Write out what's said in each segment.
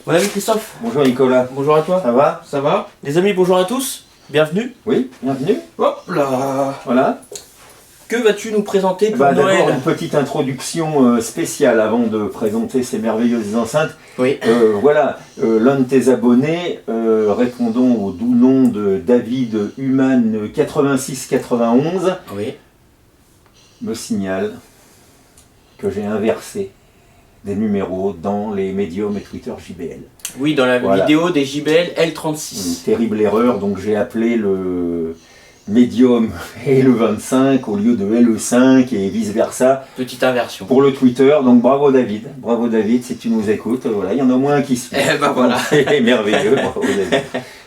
Mon ami Christophe. Bonjour Nicolas. Bonjour à toi. Ça va? Ça va? Les amis, bonjour à tous. Bienvenue. Oui, bienvenue. Hop là. Voilà. Que vas-tu nous présenter pour D'abord Noël? une petite introduction spéciale avant de présenter ces merveilleuses enceintes. Oui. Voilà, l'un de tes abonnés, répondant au doux nom de David Human 8691, Oui. me signale que j'ai inversé des numéros dans les médiums et Twitter JBL. Oui, dans la Voilà. vidéo des JBL Une L36. terrible erreur, donc j'ai appelé le médium et le 25 au lieu de LE5 et vice versa Petite inversion. pour le Twitter. Donc bravo David, si tu nous écoutes. Voilà, il y en a au moins un qui suit. Eh ben voilà. C'est merveilleux, bravo David.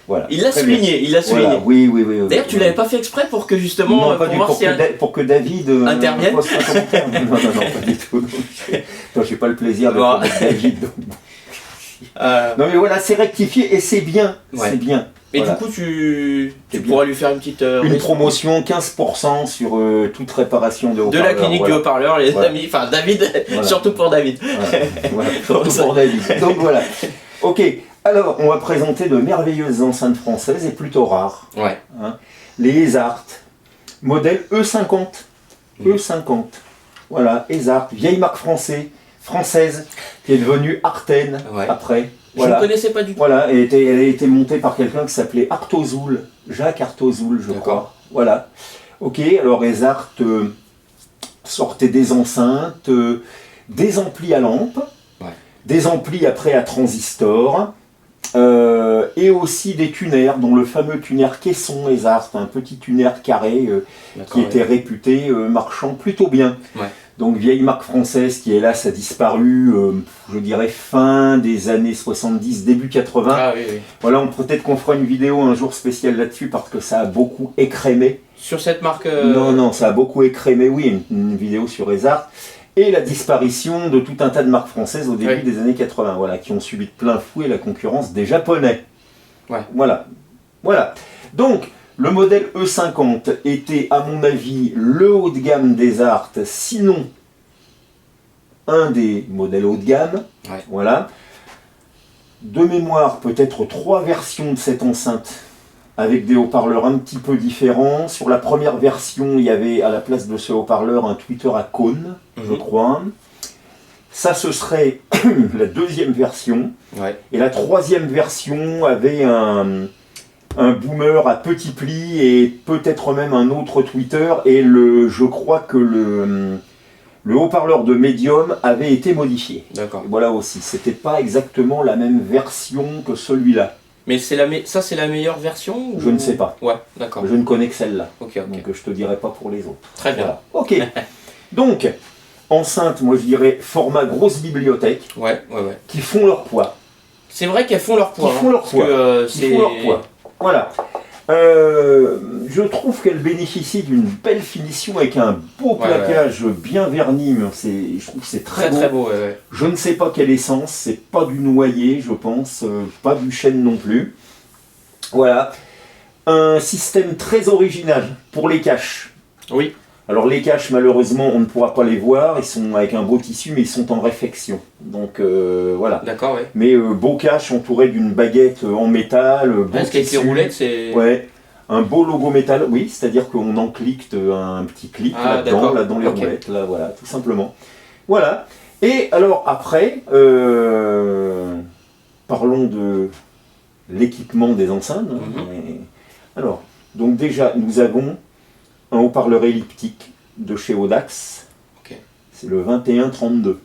Voilà. Il l'a Très souligné, bien. il l'a souligné. Voilà, oui. D'ailleurs, tu l'avais pas fait exprès pour que justement, Non, pas pour du voir pour si que, pour que David intervienne. poste un commentaire. Non, pas du tout. Je n'ai pas le plaisir de Bon. connaître David. Donc. Non mais voilà, c'est rectifié et c'est bien. Ouais. C'est bien. Et Voilà. du coup, tu C'est bien. pourras lui faire une petite Une remise promotion 15% sur toute réparation de de haut-parleur. la clinique voilà. du haut-parleur, les Voilà. amis. Enfin, David, Voilà. surtout pour David. Voilà, surtout pour David. Donc voilà. Ok, alors on va présenter de merveilleuses enceintes françaises et plutôt rares. Ouais. Les Ezart, modèle E50. E50. Voilà, Ezart, vieille marque française, qui est devenue Arten Ouais. après. Je Voilà. ne connaissais pas du tout. Voilà, elle a été montée par quelqu'un qui s'appelait Artozoul, Jacques Artozoul, je D'accord. crois. Voilà. Ok, alors Ezart sortait des enceintes, des amplis à lampe, Ouais. des amplis après à transistor, et aussi des tuners, dont le fameux tuner caisson Ezart, un petit tuner carré qui D'accord, était réputé marchant plutôt bien. Ouais. Donc vieille marque française qui hélas a disparu, je dirais fin des années 70, début 80. Ah oui, oui. Voilà, peut-être qu'on fera une vidéo un jour spéciale là-dessus parce que ça a beaucoup écrémé. Sur cette marque. Non, ça a beaucoup écrémé, oui, une vidéo sur Ezart. Et la disparition de tout un tas de marques françaises au début Oui. des années 80, voilà, qui ont subi de plein fouet la concurrence des Japonais. Ouais. Voilà. Donc, le modèle E50 était, à mon avis, le haut de gamme des Ezart, sinon un des modèles haut de gamme. Ouais. Voilà. De mémoire, peut-être 3 versions de cette enceinte avec des haut-parleurs un petit peu différents. Sur la première version, il y avait à la place de ce haut-parleur un tweeter à cône, je crois. Ça, ce serait la deuxième version. Ouais. Et la troisième version avait un boomer à petit pli et peut-être même un autre tweeter. Et je crois que le haut-parleur de Medium avait été modifié. D'accord. Voilà aussi, c'était pas exactement la même version que celui-là. Mais ça, c'est la meilleure version ou... Je ne sais pas. Ouais, d'accord. Je ne connais que celle-là. Ok. Donc je te dirai pas pour les autres. Très bien. Voilà. Ok. Donc, enceinte, moi je dirais format grosse bibliothèque, Ouais. qui font leur poids. C'est vrai qu'elles font leur poids. Qui font leur parce poids. que, Qui font leur poids. Voilà. Je trouve qu'elle bénéficie d'une belle finition avec un beau Ouais, plaquage bien verni. Mais je trouve que c'est très beau. Très beau, ouais. Je ne sais pas quelle essence, c'est pas du noyer, je pense, pas du chêne non plus. Voilà. Un système très original pour les caches. Oui. Alors les caches, malheureusement, on ne pourra pas les voir, ils sont avec un beau tissu, mais ils sont en réflexion. Donc voilà. D'accord, ouais. Mais beau cache entouré d'une baguette en métal, beau Parce qu'avec les tissu. roulettes, c'est... Ouais. Un beau logo métal, oui, c'est-à-dire qu'on enclicte un petit clip là-dedans, là dans les roulettes, là, voilà, tout simplement. Voilà. Et alors après, parlons de l'équipement des enceintes. Alors, donc déjà, nous avons un haut-parleur elliptique de chez Audax. Ok. C'est le 21-32.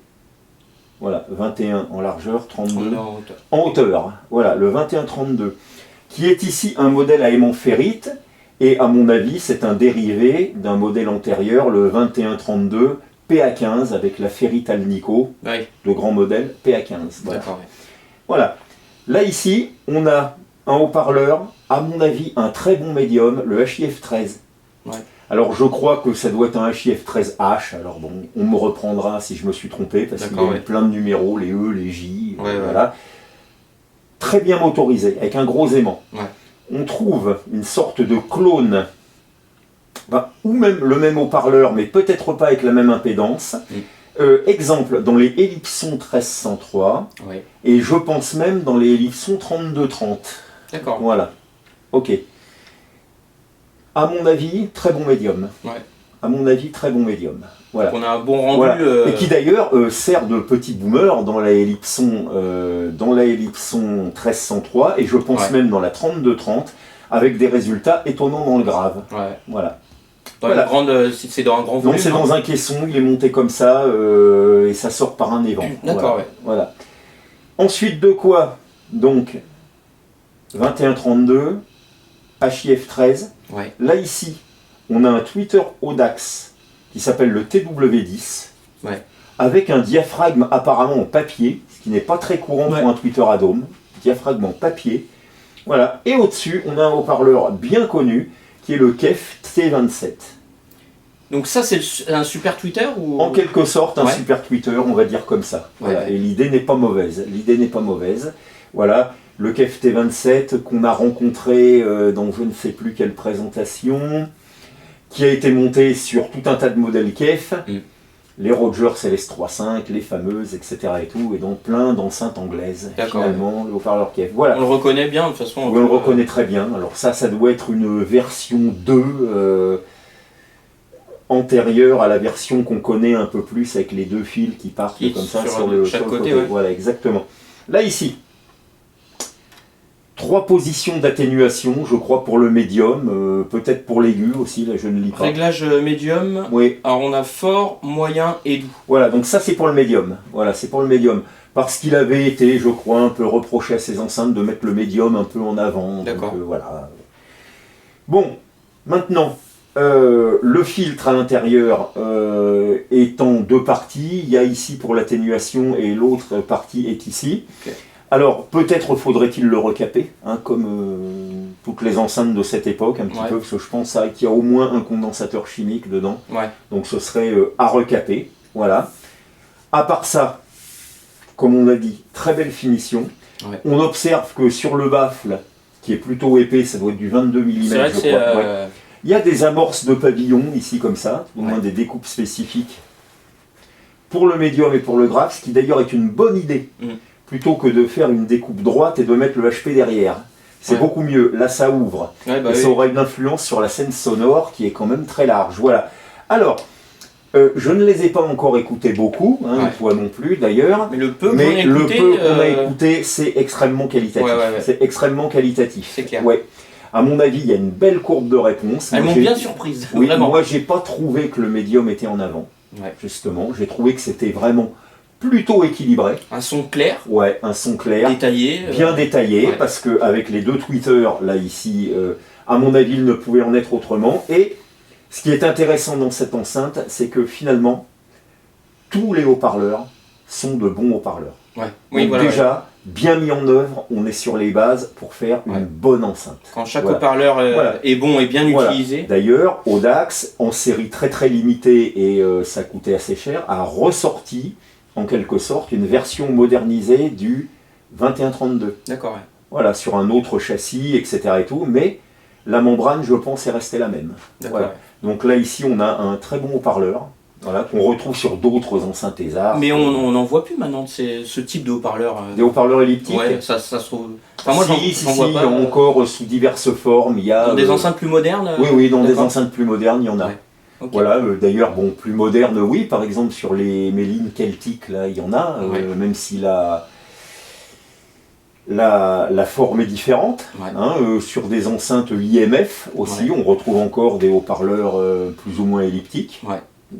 Voilà, 21 en largeur, 32 En hauteur. en hauteur. Voilà, le 21-32. Qui est ici un modèle à aimant ferrite, et à mon avis, c'est un dérivé d'un modèle antérieur, le 21-32 PA15, avec la ferrite Alnico, Oui. le grand modèle PA15. Voilà. D'accord, ouais. Voilà. Là, ici, on a un haut-parleur, à mon avis, un très bon médium, le HIF 13. Ouais. Alors, je crois que ça doit être un HIF 13H, alors bon, on me reprendra si je me suis trompé, parce qu'il y a eu plein de numéros, les E, les J, voilà. Très bien motorisé, avec un gros aimant. Ouais. On trouve une sorte de clone, ou même le même haut-parleur, mais peut-être pas avec la même impédance, Exemple, dans les Ellipson 1303, Ouais. et je pense même dans les Ellipson 3230. D'accord. Voilà. Ok. À mon avis, très bon médium. Ouais. À mon avis, très bon médium. Voilà. On a un bon rendu. Voilà. Et qui d'ailleurs sert de petit boomer dans la Ellipson 1303 et je pense même dans la 3230 avec des résultats étonnants dans le grave. Ouais. Voilà. Dans Voilà. une grande, c'est dans un grand volume. Non, c'est dans un caisson, il est monté comme ça et ça sort par un évent. D'accord, voilà. Voilà. Ensuite de quoi? Donc 2132, HIF 13. Ouais. Là ici, on a un tweeter Audax qui s'appelle le TW10, Ouais. avec un diaphragme apparemment en papier, ce qui n'est pas très courant pour un tweeter à dôme, diaphragme en papier. Voilà. Et au-dessus, on a un haut-parleur bien connu, qui est le KEF T27. Donc ça, c'est un super Twitter ou... En quelque sorte, un Ouais. super tweeter, on va dire comme ça. Voilà. Ouais. Et l'idée n'est pas mauvaise. L'idée n'est pas mauvaise. Voilà. Le KEF T27 qu'on a rencontré dans je ne sais plus quelle présentation, qui a été monté sur tout un tas de modèles KEF, les Rogers LS35, les fameuses, etc. et tout, et donc plein d'enceintes anglaises, finalement, le haut-parleur KEF. Voilà. On le reconnaît bien, de toute façon. On le reconnaît très bien. Alors ça doit être une version 2 antérieure à la version qu'on connaît un peu plus, avec les deux fils qui partent comme ça sur chaque le côté. côté. Ouais. Voilà, exactement. Là, ici, 3 positions d'atténuation, je crois, pour le médium, peut-être pour l'aigu aussi, là je ne lis pas. Réglage médium. Oui. Alors on a fort, moyen et doux. Voilà, donc ça c'est pour le médium. Voilà, c'est pour le médium. Parce qu'il avait été, je crois, un peu reproché à ses enceintes de mettre le médium un peu en avant. D'accord. Donc, voilà. Bon, maintenant, le filtre à l'intérieur est en 2 parties. Il y a ici pour l'atténuation et l'autre partie est ici. Okay. Alors, peut-être faudrait-il le recaper, hein, comme toutes les enceintes de cette époque, un petit peu, parce que je pense qu'il y a au moins un condensateur chimique dedans. Ouais. Donc ce serait à recaper. Voilà. À part ça, comme on a dit, très belle finition. Ouais. On observe que sur le baffle, qui est plutôt épais, ça doit être du 22 mm, c'est vrai que je crois. Ouais. Il y a des amorces de pavillon ici comme ça, au moins des découpes spécifiques pour le médium et pour le grave, ce qui d'ailleurs est une bonne idée, plutôt que de faire une découpe droite et de mettre le HP derrière. C'est beaucoup mieux. Là, ça ouvre. Et ça aura une influence sur la scène sonore qui est quand même très large. Voilà. Alors, je ne les ai pas encore écoutés beaucoup, hein, toi non plus d'ailleurs. Mais le peu qu'on a écouté, c'est extrêmement qualitatif. C'est extrêmement qualitatif. C'est clair. Ouais. À mon avis, il y a une belle courbe de réponse. Elles m'ont bien surprise. Oui, vraiment. Moi, j'ai pas trouvé que le médium était en avant. Justement, j'ai trouvé que c'était vraiment plutôt équilibré. Un son clair. Ouais, un son clair. Détaillé. Bien détaillé, parce qu'avec les 2 tweeters, là, ici, à mon avis, il ne pouvait en être autrement. Et ce qui est intéressant dans cette enceinte, c'est que finalement, tous les haut-parleurs sont de bons haut-parleurs. Ouais. Donc déjà, bien mis en œuvre, on est sur les bases pour faire une bonne enceinte. Quand chaque haut-parleur est bon et bien utilisé. D'ailleurs, Audax, en série très très limitée, et ça coûtait assez cher, a ressorti en quelque sorte une version modernisée du 2132. D'accord. Ouais. Voilà, sur un autre châssis, etc. et tout, mais la membrane, je pense, est restée la même. Voilà. Donc là, ici, on a un très bon haut-parleur, voilà, qu'on retrouve sur d'autres enceintes Thésard. Mais on n'en voit plus maintenant ce type de haut-parleur. Des haut-parleurs elliptiques. Ouais, ça se trouve. Enfin, moi, j'en vois pas. Encore sous diverses formes. Il y a dans des enceintes plus modernes. Oui, dans des enceintes plus modernes, il y en a. Ouais. Okay. Voilà, d'ailleurs, bon, plus moderne, oui, par exemple sur mes lignes celtiques, là, il y en a, même si la forme est différente. Sur des enceintes IMF aussi, on retrouve encore des haut-parleurs plus ou moins elliptiques.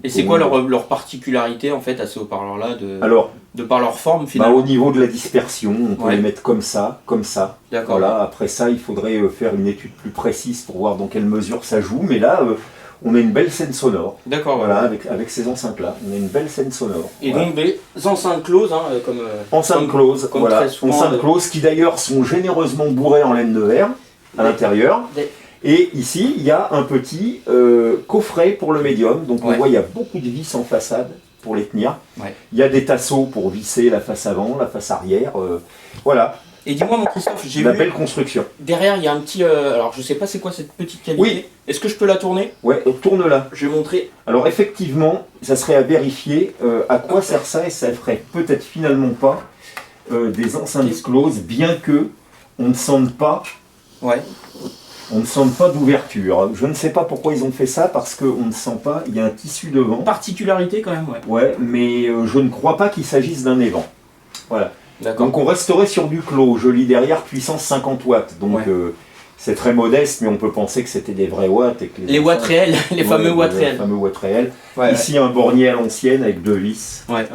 Et c'est quoi leur particularité en fait à ces haut-parleurs-là de par leur forme finalement? Au niveau de la dispersion, on peut les mettre comme ça. Voilà. Après ça, il faudrait faire une étude plus précise pour voir dans quelle mesure ça joue, mais là, on a une belle scène sonore. D'accord. Voilà, avec ces enceintes-là, on a une belle scène sonore. Et donc des enceintes closes, comme enceintes closes, comme voilà. Très souvent, enceintes closes qui d'ailleurs sont généreusement bourrées en laine de verre à l'intérieur. Et ici, il y a un petit coffret pour le médium. Donc on voit, il y a beaucoup de vis en façade pour les tenir. Il y a des tasseaux pour visser la face avant, la face arrière. Voilà. Et dis-moi mon Christophe, j'ai La vu... belle construction. Derrière il y a un petit... alors je sais pas c'est quoi cette petite qualité. Oui. Est-ce que je peux la tourner? Ouais, tourne-la. Je vais montrer. Alors effectivement, ça serait à vérifier à quoi sert ça, et ça ferait peut-être finalement pas des enceintes closes, bien que on ne sente pas... Ouais. On ne sent pas d'ouverture. Je ne sais pas pourquoi ils ont fait ça, parce qu'on ne sent pas, il y a un tissu devant. Particularité quand même, ouais. Ouais, mais je ne crois pas qu'il s'agisse d'un évent. Voilà. Donc on resterait sur du clos. Je lis derrière puissance 50 watts. Donc c'est très modeste, mais on peut penser que c'était des vrais watts. Et que les watts réels, les fameux watts réels. Les fameux watts réels. Ici un bornier à l'ancienne avec 2 vis. Voilà.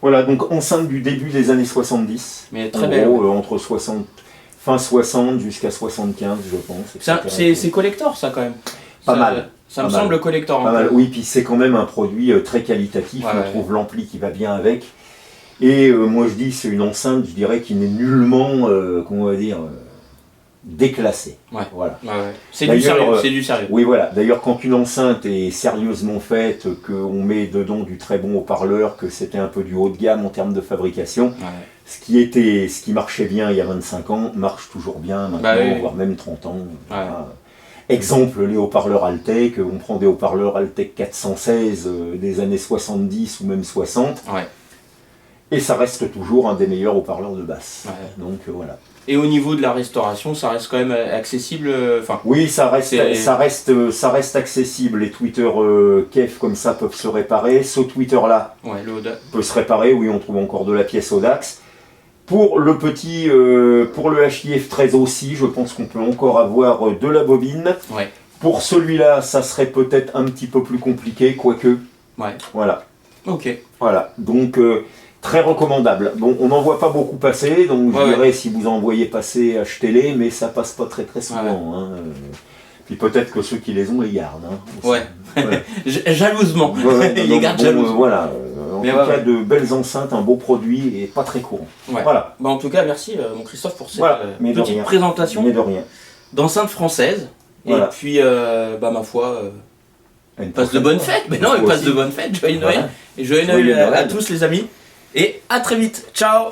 Voilà, donc enceinte du début des années 70. Mais très belle. Entre fin 60 jusqu'à 75, je pense. C'est collector ça quand même. Pas mal. Ça me semble collector. Pas mal. Oui, puis c'est quand même un produit très qualitatif. On trouve l'ampli qui va bien avec. Et moi je dis, c'est une enceinte, je dirais, qui n'est nullement, comment on va dire, déclassée. Voilà. C'est du sérieux, c'est du sérieux. Oui, voilà. D'ailleurs, quand une enceinte est sérieusement faite, qu'on met dedans du très bon haut-parleur, que c'était un peu du haut de gamme en termes de fabrication, ce qui marchait bien il y a 25 ans, marche toujours bien maintenant, voire même 30 ans. Voilà. Exemple, les haut-parleurs Altec, on prend des haut-parleurs Altec 416 des années 70 ou même 60, et ça reste toujours un des meilleurs haut-parleurs de basse. Donc voilà. Et au niveau de la restauration, ça reste quand même accessible. Oui, ça reste accessible. Les tweeters KEF comme ça peuvent se réparer. Ce tweeter-là peut se réparer. Oui, on trouve encore de la pièce Audax. Pour le petit, pour le HIF 13 aussi, je pense qu'on peut encore avoir de la bobine. Pour celui-là, ça serait peut-être un petit peu plus compliqué, quoique. Voilà. Ok. Voilà. Donc très recommandable. Bon, on n'en voit pas beaucoup passer, donc je dirais si vous en voyez passer, achetez-les, mais ça passe pas très souvent. Hein. Puis peut-être que ceux qui les ont les gardent. Hein, jalousement. Ils les gardent jalousement. Voilà. En tout cas, de belles enceintes, un beau produit et pas très courant. Voilà. En tout cas, merci mon Christophe pour cette petite présentation d'enceintes françaises. Et puis, ma foi, passe de bonnes fêtes. Mais non, passe de bonnes fêtes. Joyeux Noël. Et joyeux Noël à tous les amis. Et à très vite. Ciao.